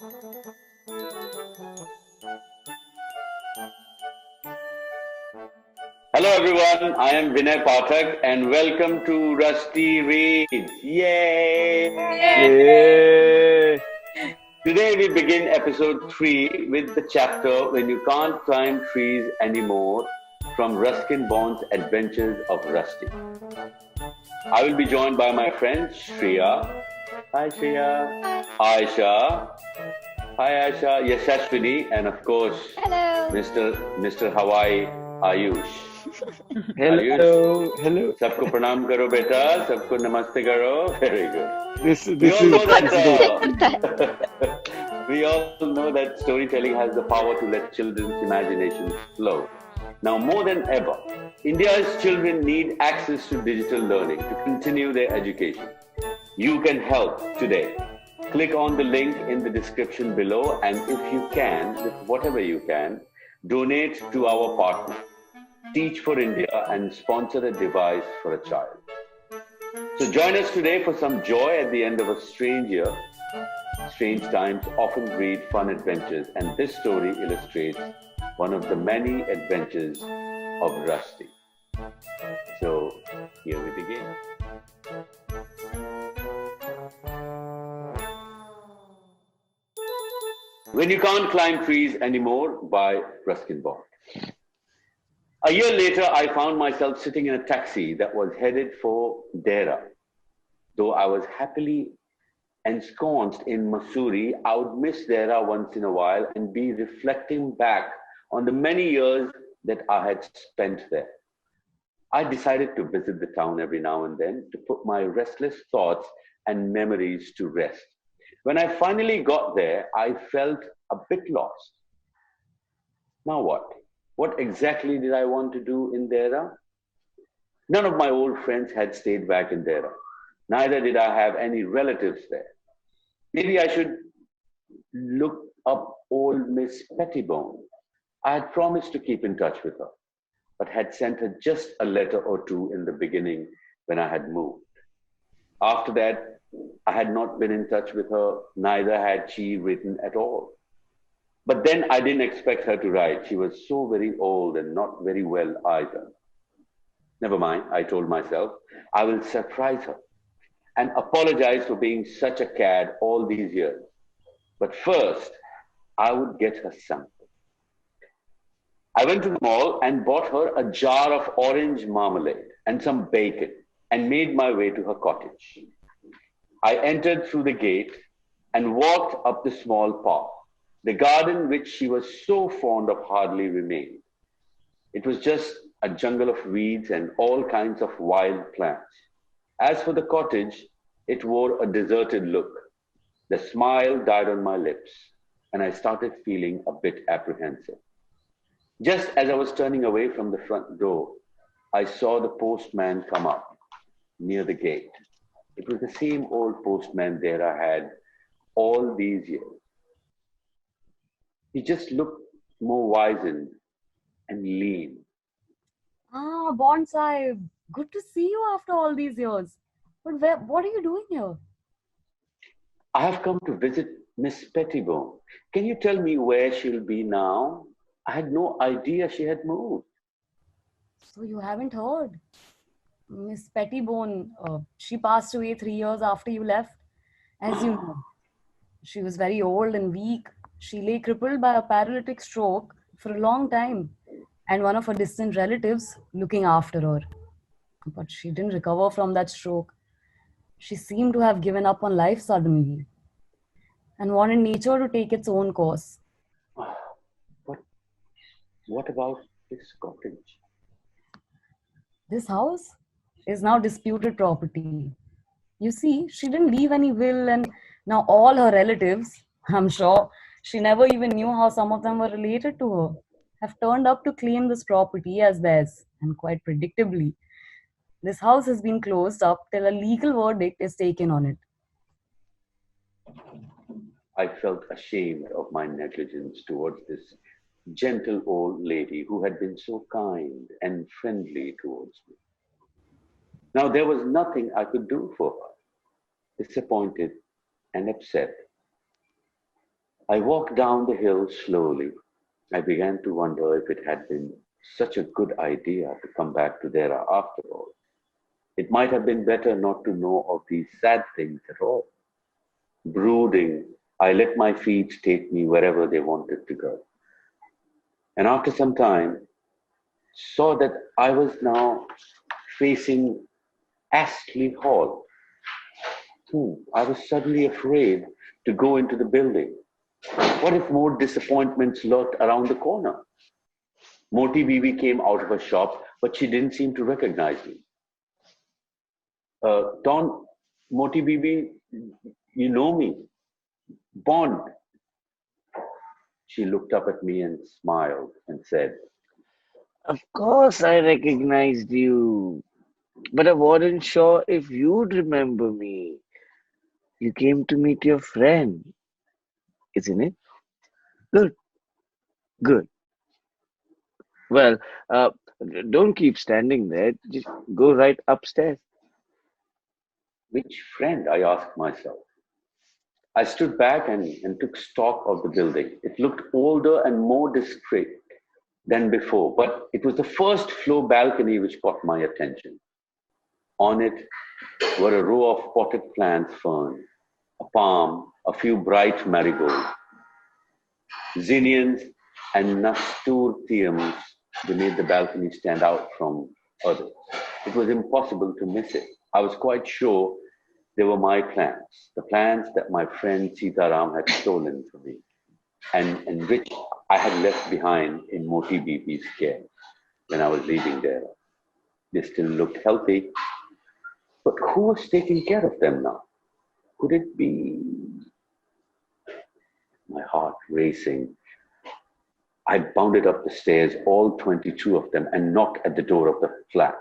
Hello everyone, I am Vinay Pathak and welcome to Rusty Reads. Yay! Yay! Today we begin episode 3 with the chapter When You Can't Climb Trees Anymore from Ruskin Bond's Adventures of Rusty. I will be joined by my friend Shriya. Hi Shriya. Aisha. Hi Aisha. Yashaswini and of course Hello. Mr. Hawaii Ayush. Hello, hello. सबको प्रणाम करो बेटा, सबको नमस्ते करो. Very good. This We all know is we all know that storytelling has the power to let children's imaginations flow. Now more than ever, India's children need access to digital learning to continue their education. You can help today. Click on the link in the description below, and if you can, with whatever you can, donate to our partner, Teach for India, and sponsor a device for a child. So join us today for some joy at the end of a strange year. Strange times often breed fun adventures, and this story illustrates one of the many adventures of Rusty. So here we begin. When You Can't Climb Trees Anymore by Ruskin Bond. A year later, I found myself sitting in a taxi that was headed for Dera. Though I was happily ensconced in Mussoorie, I would miss Dera once in a while and be reflecting back on the many years that I had spent there. I decided to visit the town every now and then to put my restless thoughts and memories to rest. When I finally got there, I felt a bit lost. Now what? What exactly did I want to do in Dera? None of my old friends had stayed back in Dera. Neither did I have any relatives there. Maybe I should look up old Miss Pettibone. I had promised to keep in touch with her, but had sent her just a letter or two in the beginning when I had moved. After that, I had not been in touch with her, neither had she written at all. But then I didn't expect her to write. She was so very old and not very well either. Never mind, I told myself, I will surprise her and apologize for being such a cad all these years. But first, I would get her something. I went to the mall and bought her a jar of orange marmalade and some bacon and made my way to her cottage. I entered through the gate and walked up the small park. The garden, which she was so fond of, hardly remained. It was just a jungle of weeds and all kinds of wild plants. As for the cottage, it wore a deserted look. The smile died on my lips, and I started feeling a bit apprehensive. Just as I was turning away from the front door, I saw the postman come up near the gate. It was the same old postman there I had all these years. He just looked more wizened and lean. Ah, Bonsai. Good to see you after all these years. But what are you doing here? I have come to visit Miss Pettibone. Can you tell me where she'll be now? I had no idea she had moved. So you haven't heard? Miss Pettibone, she passed away 3 years after you left. As you know, she was very old and weak. She lay crippled by a paralytic stroke for a long time, and one of her distant relatives looking after her. But she didn't recover from that stroke. She seemed to have given up on life suddenly and wanted nature to take its own course. But what about this cottage? This house is now disputed property. You see, she didn't leave any will, and now all her relatives, I'm sure she never even knew how some of them were related to her, have turned up to claim this property as theirs. And quite predictably, this house has been closed up till a legal verdict is taken on it. I felt ashamed of my negligence towards this gentle old lady who had been so kind and friendly towards me. Now there was nothing I could do for her. Disappointed and upset, I walked down the hill slowly. I began to wonder if it had been such a good idea to come back to there after all. It might have been better not to know of these sad things at all. Brooding, I let my feet take me wherever they wanted to go. And after some time, saw that I was now facing Astley Hall. I was suddenly afraid to go into the building. What if more disappointments lurked around the corner? Moti Bibi came out of her shop, but she didn't seem to recognize me. Don, Moti Bibi, you know me. Bond. She looked up at me and smiled and said, Of course, I recognized you, but I wasn't sure if you'd remember me. You came to meet your friend, isn't it? Good, good. Well, uh, don't keep standing there. Just go right upstairs. which friend? I asked myself. I stood back and took stock of the building. It looked older and more discreet than before, but it was the first floor balcony which caught my attention. On it were a row of potted plant fern, a palm, a few bright marigolds, zinnias, and nasturtiums. They made the balcony stand out from others. It was impossible to miss it. I was quite sure they were my plants, the plants that my friend Sitaram had stolen from me, and which I had left behind in Moti Bibi's care when I was leaving there. They still looked healthy, but who was taking care of them now? Could it be? My heart racing. I bounded up the stairs, all 22 of them, and knocked at the door of the flat.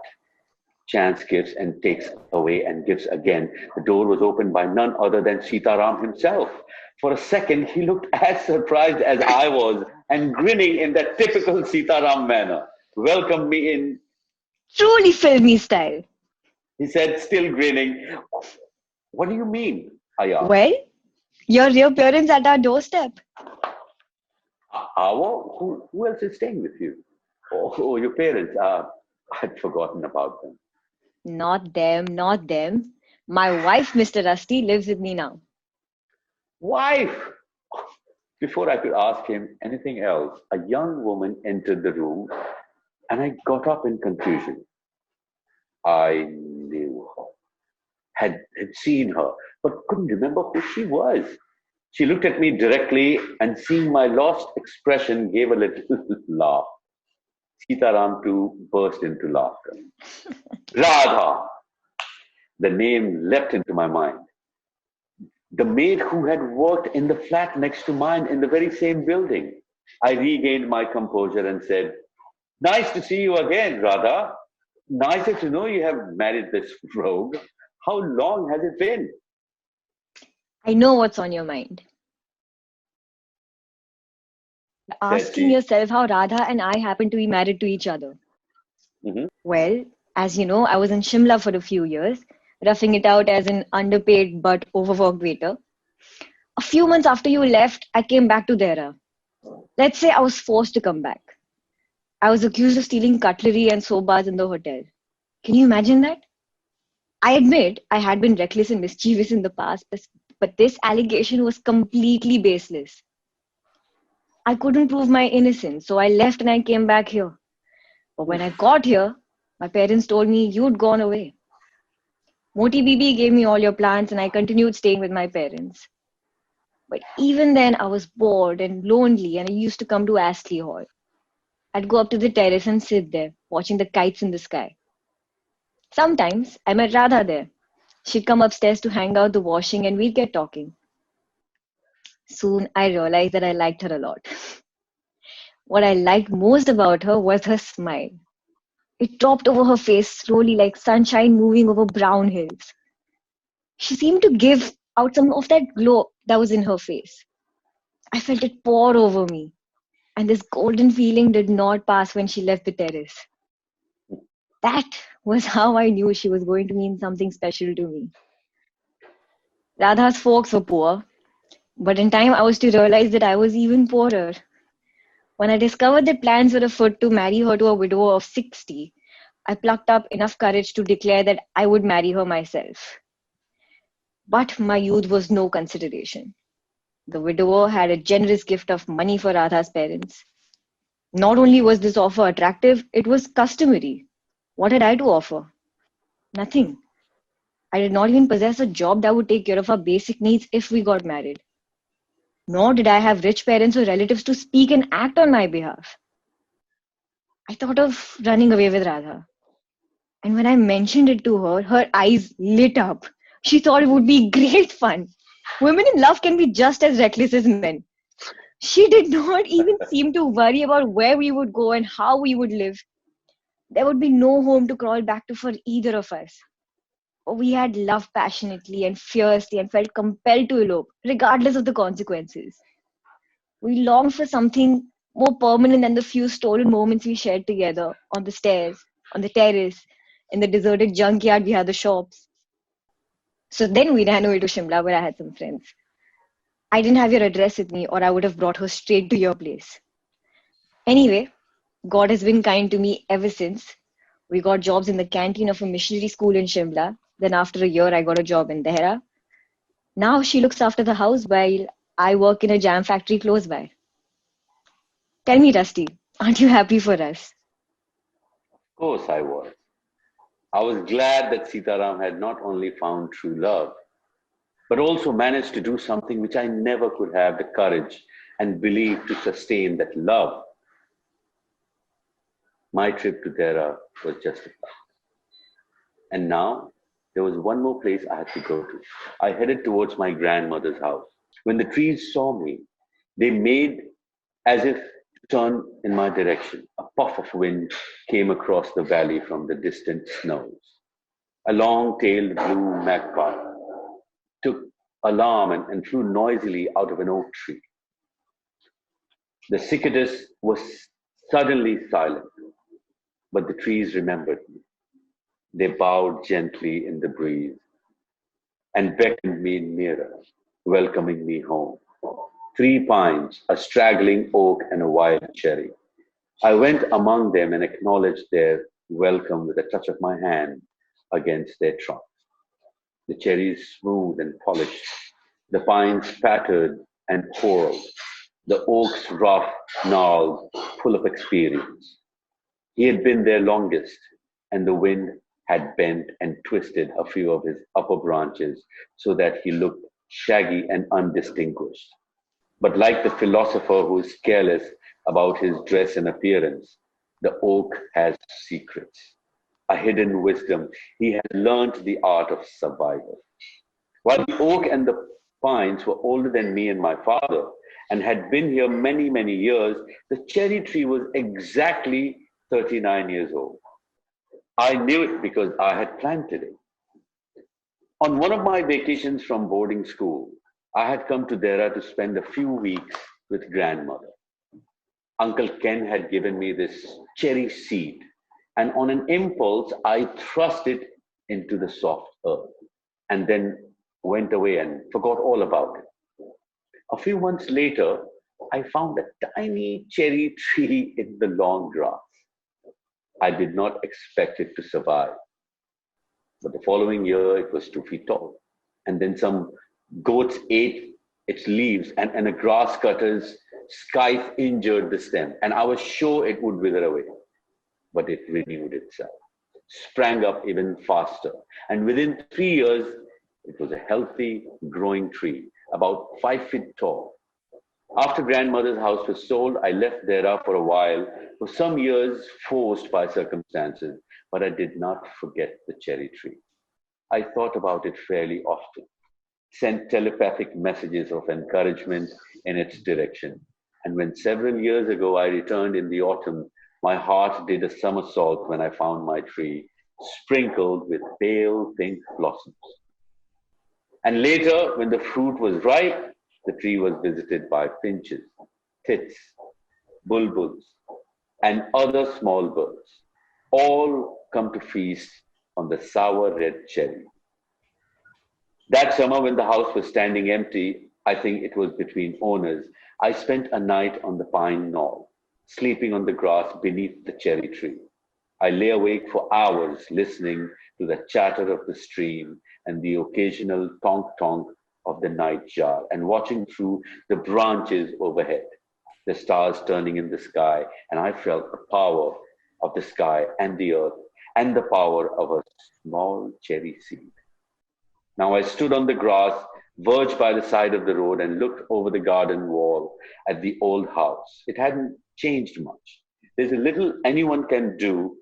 Chance gives and takes away and gives again. The door was opened by none other than Sitaram himself. For a second, he looked as surprised as I was and grinning in that typical Sitaram manner. Welcomed me in, Truly filmy style. he said, still grinning. What do you mean? I asked. Well, your reappearance at our doorstep. Who else is staying with you? Oh, your parents. I'd forgotten about them. Not them, not them. My wife, Mr. Rusty, lives with me now. Wife! Before I could ask him anything else, a young woman entered the room and I got up in confusion. I knew her, had seen her, but couldn't remember who she was. She looked at me directly and seeing my lost expression gave a little laugh. Sitaram too burst into laughter. Radha! The name leapt into my mind. The maid who had worked in the flat next to mine in the very same building. I regained my composure and said, nice to see you again, Radha. Nicer to know you have married this rogue. How long has it been? I know what's on your mind. Said Asking she. yourself how Radha and I happen to be married to each other. Mhm. Well, as you know, I was in Shimla for a few years, roughing it out as an underpaid but overworked waiter. A few months after you left, I came back to Dehra. Let's say I was forced to come back. I was accused of stealing cutlery and soap bars in the hotel. Can you imagine that? I admit I had been reckless and mischievous in the past, but this allegation was completely baseless. I couldn't prove my innocence, so I left and I came back here. But when I got here, my parents told me you'd gone away. Moti Bibi gave me all your plants and I continued staying with my parents. But even then, I was bored and lonely and I used to come to Astley Hall. I'd go up to the terrace and sit there, watching the kites in the sky. Sometimes I met Radha there. She'd come upstairs to hang out the washing and we'd get talking. Soon I realized that I liked her a lot. What I liked most about her was her smile. It dropped over her face slowly like sunshine moving over brown hills. She seemed to give out some of that glow that was in her face. I felt it pour over me, and this golden feeling did not pass when she left the terrace. That was how I knew she was going to mean something special to me. Radha's folks were poor. But in time, I was to realize that I was even poorer. When I discovered that plans were afoot to marry her to a widower of 60, I plucked up enough courage to declare that I would marry her myself. But my youth was no consideration. The widower had a generous gift of money for Radha's parents. Not only was this offer attractive, it was customary. What had I to offer? Nothing. I did not even possess a job that would take care of our basic needs if we got married. Nor did I have rich parents or relatives to speak and act on my behalf. I thought of running away with Radha. And when I mentioned it to her, her eyes lit up. She thought it would be great fun. Women in love can be just as reckless as men. She did not even seem to worry about where we would go and how we would live. There would be no home to crawl back to for either of us. We had loved passionately and fiercely and felt compelled to elope, regardless of the consequences. We longed for something more permanent than the few stolen moments we shared together on the stairs, on the terrace, in the deserted junkyard behind the shops. So then we ran away to Shimla where I had some friends. I didn't have your address with me, or I would have brought her straight to your place. Anyway, God has been kind to me ever since. We got jobs in the canteen of a missionary school in Shimla. Then after a year, I got a job in Dehra. Now she looks after the house while I work in a jam factory close by. Tell me, Rusty, aren't you happy for us? Of course I was. I was glad that Sitaram had not only found true love, but also managed to do something which I never could have the courage and belief to sustain, that love. My trip to Dera was justified. And now there was one more place I had to go to. I headed towards my grandmother's house. When the trees saw me, they made as if to turn in my direction. A puff of wind came across the valley from the distant snows. A long-tailed blue magpie took alarm and flew noisily out of an oak tree. The cicadas was suddenly silent, but the trees remembered me. They bowed gently in the breeze and beckoned me nearer, welcoming me home. Three pines, a straggling oak, and a wild cherry. I went among them and acknowledged their welcome with a touch of my hand against their trunks. The cherries smooth and polished, the pines pattered and coiled, the oaks rough, gnarled, full of experience. He had been there longest, and the wind had bent and twisted a few of his upper branches so that he looked shaggy and undistinguished. But like the philosopher who is careless about his dress and appearance, the oak has secrets, a hidden wisdom. He had learnt the art of survival. While the oak and the pines were older than me and my father and had been here many, many years, the cherry tree was exactly 39 years old. I knew it because I had planted it. On one of my vacations from boarding school, I had come to Dehra to spend a few weeks with grandmother. Uncle Ken had given me this cherry seed, and on an impulse, I thrust it into the soft earth and then went away and forgot all about it. A few months later, I found a tiny cherry tree in the long grass. I did not expect it to survive, but the following year it was 2 feet tall. And then some goats ate its leaves, and a grass cutter's scythe injured the stem. And I was sure it would wither away, but it renewed itself, sprang up even faster. And within 3 years, it was a healthy, growing tree, about 5 feet tall. After grandmother's house was sold, I left Dehra for a while, for some years forced by circumstances, but I did not forget the cherry tree. I thought about it fairly often, sent telepathic messages of encouragement in its direction. And when several years ago I returned in the autumn, my heart did a somersault when I found my tree sprinkled with pale pink blossoms. And later, when the fruit was ripe, the tree was visited by finches, tits, bulbuls, and other small birds, all come to feast on the sour red cherry. That summer, when the house was standing empty, I think it was between owners, I spent a night on the pine knoll, sleeping on the grass beneath the cherry tree. I lay awake for hours listening to the chatter of the stream and the occasional tonk tonk of the night jar and watching through the branches overhead, the stars turning in the sky, and I felt the power of the sky and the earth and the power of a small cherry seed. Now I stood on the grass, verged by the side of the road, and looked over the garden wall at the old house. It hadn't changed much. There's a little anyone can do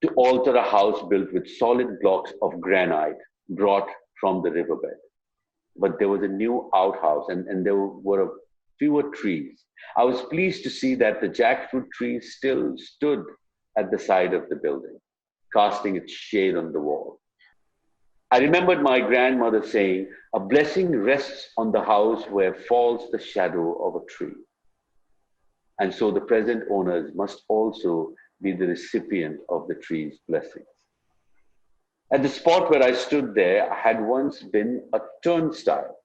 to alter a house built with solid blocks of granite brought from the riverbed. But there was a new outhouse and there were fewer trees. I was pleased to see that the jackfruit tree still stood at the side of the building, casting its shade on the wall. I remembered my grandmother saying, "A blessing rests on the house where falls the shadow of a tree." And so the present owners must also be the recipient of the tree's blessings. At the spot where I stood there had once been a turnstile,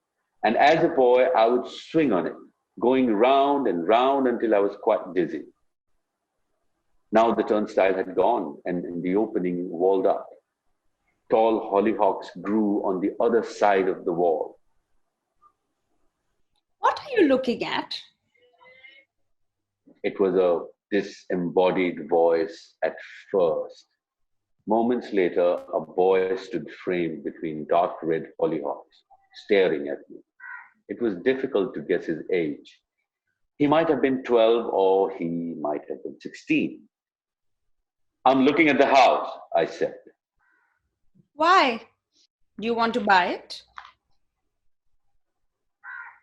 and as a boy I would swing on it, going round and round until I was quite dizzy. Now the turnstile had gone and the opening walled up. Tall hollyhocks grew on the other side of the wall. What are you looking at? It was a disembodied voice at first. Moments later, a boy stood framed between dark red hollyhocks, staring at me. It was difficult to guess his age. He might have been 12 or he might have been 16. "I'm looking at the house," I said. Why? Do you want to buy it?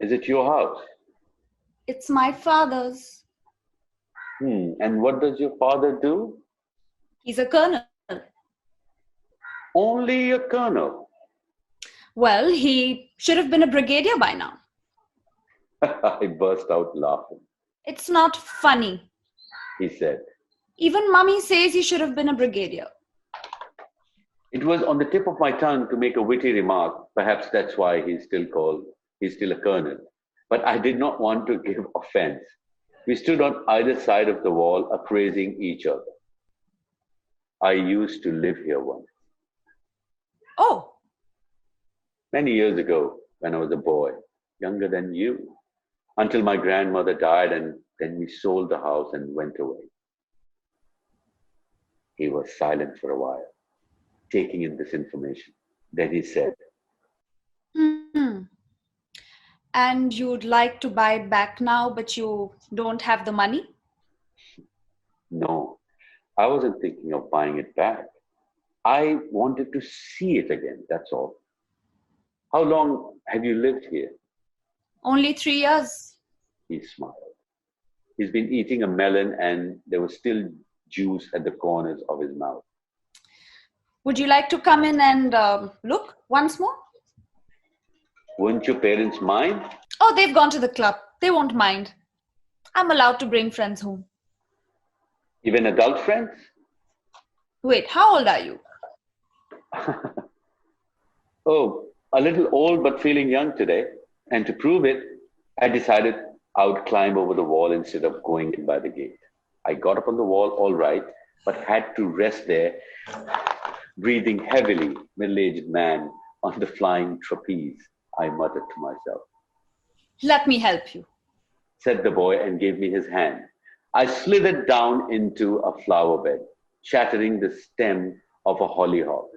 "Is it your house?" It's my father's. And what does your father do?" He's a colonel. "Only a colonel." Well, he should have been a brigadier by now. I burst out laughing. It's not funny. He said. Even mummy says he should have been a brigadier. It was on the tip of my tongue to make a witty remark. Perhaps that's why he's still a colonel. But I did not want to give offense. We stood on either side of the wall, appraising each other. "I used to live here once. Oh, Many years ago, when I was a boy, younger than you, until my grandmother died, and then we sold the house and went away." He was silent for a while, taking in this information. Then he said, and you'd like to buy it back now, but you don't have the money? "No, I wasn't thinking of buying it back. I wanted to see it again, that's all." "How long have you lived here?" Only 3 years. He smiled. He's been eating a melon and there was still juice at the corners of his mouth. Would you like to come in and look once more? "Wouldn't your parents mind?" Oh, they've gone to the club. They won't mind. I'm allowed to bring friends home. "Even adult friends?" Wait, how old are you? "Oh, a little old but feeling young today. And to prove it, I decided I would climb over the wall instead of going in by the gate. I got up on the wall all right, but had to rest there, breathing heavily, middle-aged man on the flying trapeze. I muttered to myself. Let me help you," said the boy and gave me his hand. I slithered down into a flower bed, shattering the stem of a hollyhock.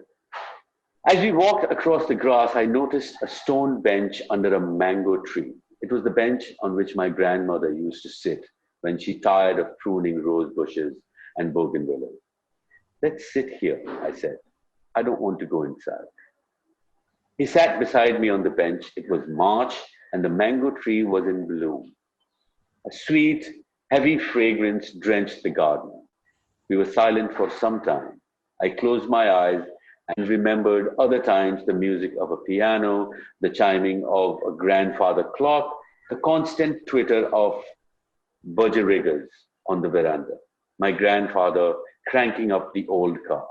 As we walked across the grass, I noticed a stone bench under a mango tree. It was the bench on which my grandmother used to sit when she tired of pruning rose bushes and bougainvilleas. "Let's sit here," I said. "I don't want to go inside." He sat beside me on the bench. It was March and the mango tree was in bloom. A sweet, heavy fragrance drenched the garden. We were silent for some time. I closed my eyes and remembered other times the music of a piano, the chiming of a grandfather clock, the constant twitter of budgeriggers on the veranda, my grandfather cranking up the old car.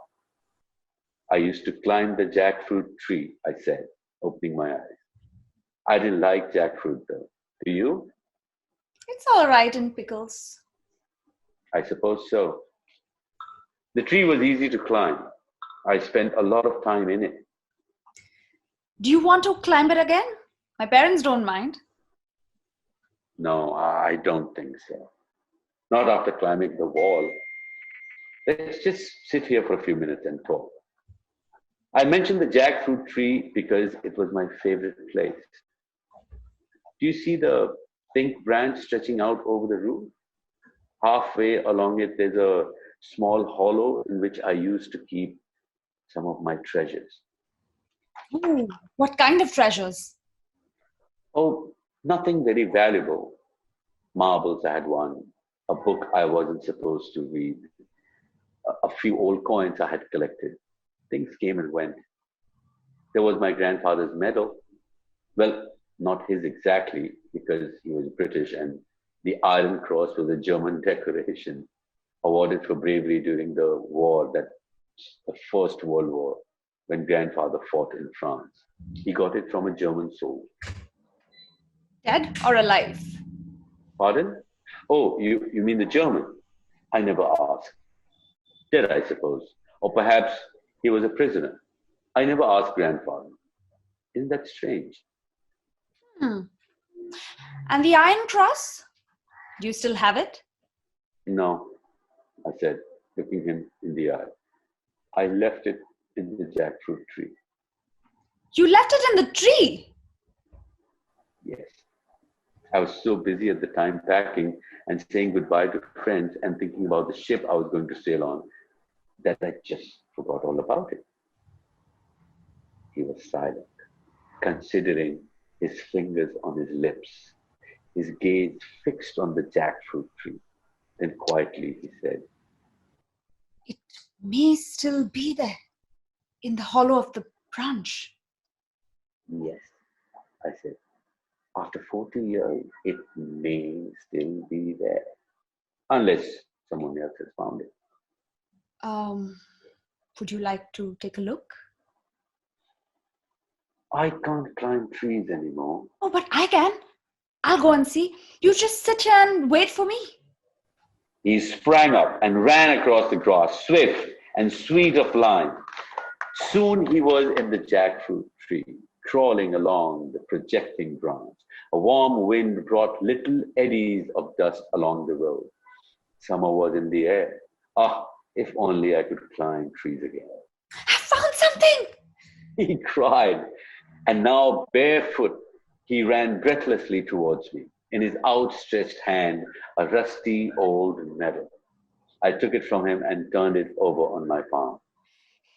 "I used to climb the jackfruit tree," I said, opening my eyes. I didn't like jackfruit though. Do you? It's all right in pickles. I suppose so. The tree was easy to climb. I spent a lot of time in it. Do you want to climb it again? My parents don't mind. No, I don't think so. Not after climbing the wall. Let's just sit here for a few minutes and talk. I mentioned the jackfruit tree because it was my favorite place. Do you see the pink branch stretching out over the roof? Halfway along it, there's a small hollow in which I used to keep some of my treasures. Ooh, what kind of treasures? Oh, nothing very valuable. Marbles, I had one. A book I wasn't supposed to read. A few old coins I had collected. Things came and went. There was my grandfather's medal. Well, not his exactly, because he was British, and the Iron Cross was a German decoration awarded for bravery during the war, the First World War, when grandfather fought in France. He got it from a German soldier. Dead or alive? Pardon? Oh, you mean the German? I never asked. Dead, I suppose. Or perhaps he was a prisoner. I never asked grandfather. Isn't that strange? And the Iron Cross? Do you still have it? No, I said, looking him in the eye. I left it in the jackfruit tree. You left it in the tree? Yes. I was so busy at the time packing and saying goodbye to friends and thinking about the ship I was going to sail on that I just forgot all about it. He was silent, considering, his fingers on his lips, his gaze fixed on the jackfruit tree. Then quietly he said, It may still be there, in the hollow of the branch. yes, I said. After 40 years, it may still be there. Unless someone else has found it. Would you like to take a look? I can't climb trees anymore. Oh, but I can. I'll go and see. You just sit here and wait for me. He sprang up and ran across the grass, swift and sweet of line. Soon he was in the jackfruit tree, crawling along the projecting branch. A warm wind brought little eddies of dust along the road. Summer was in the air. Ah, if only I could climb trees again. I found something! He cried, and now barefoot, he ran breathlessly towards me. In his outstretched hand, a rusty old medal. I took it from him and turned it over on my palm.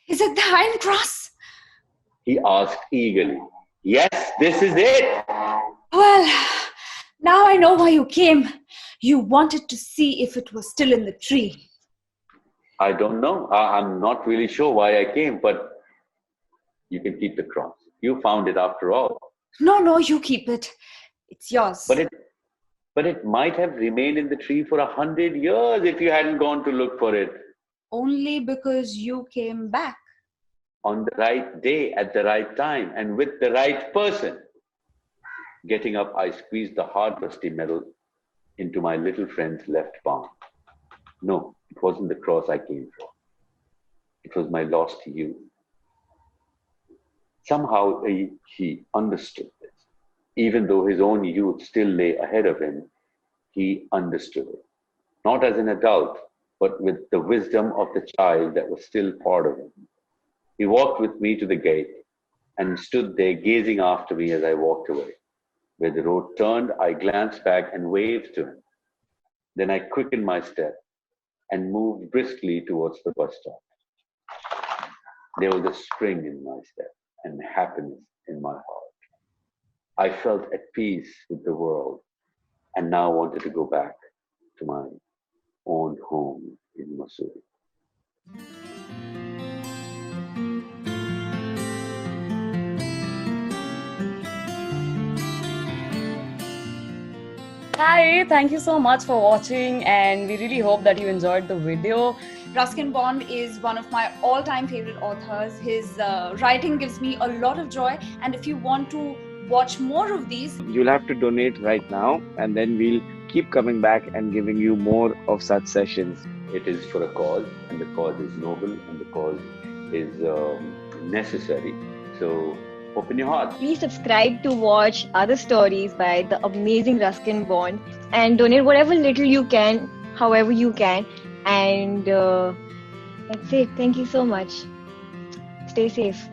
Is it the Iron Cross? He asked eagerly. Yes, this is it. Well, now I know why you came. You wanted to see if it was still in the tree. I don't know. I'm not really sure why I came, but you can keep the cross. You found it after all. No, you keep it. It's yours. But it might have remained in the tree for 100 years if you hadn't gone to look for it. Only because you came back. On the right day, at the right time, and with the right person. Getting up, I squeezed the hard rusty medal into my little friend's left palm. No, it wasn't the cross I came for. It was my lost youth. Somehow he understood this. Even though his own youth still lay ahead of him, he understood it. Not as an adult, but with the wisdom of the child that was still part of him. He walked with me to the gate and stood there gazing after me as I walked away. Where the road turned, I glanced back and waved to him. Then I quickened my step and moved briskly towards the bus stop. There was a spring in my step and happiness in my heart. I felt at peace with the world and now wanted to go back to my own home in Missouri. Hi, thank you so much for watching, and we really hope that you enjoyed the video. Ruskin Bond is one of my all-time favorite authors. His writing gives me a lot of joy, and if you want to watch more of these, You'll have to donate right now, and then we'll keep coming back and giving you more of such sessions. It is for a cause, and the cause is noble, and the cause is necessary. So open your heart. Please subscribe to watch other stories by the amazing Ruskin Bond and donate whatever little you can, however you can. And that's it. Thank you so much. Stay safe.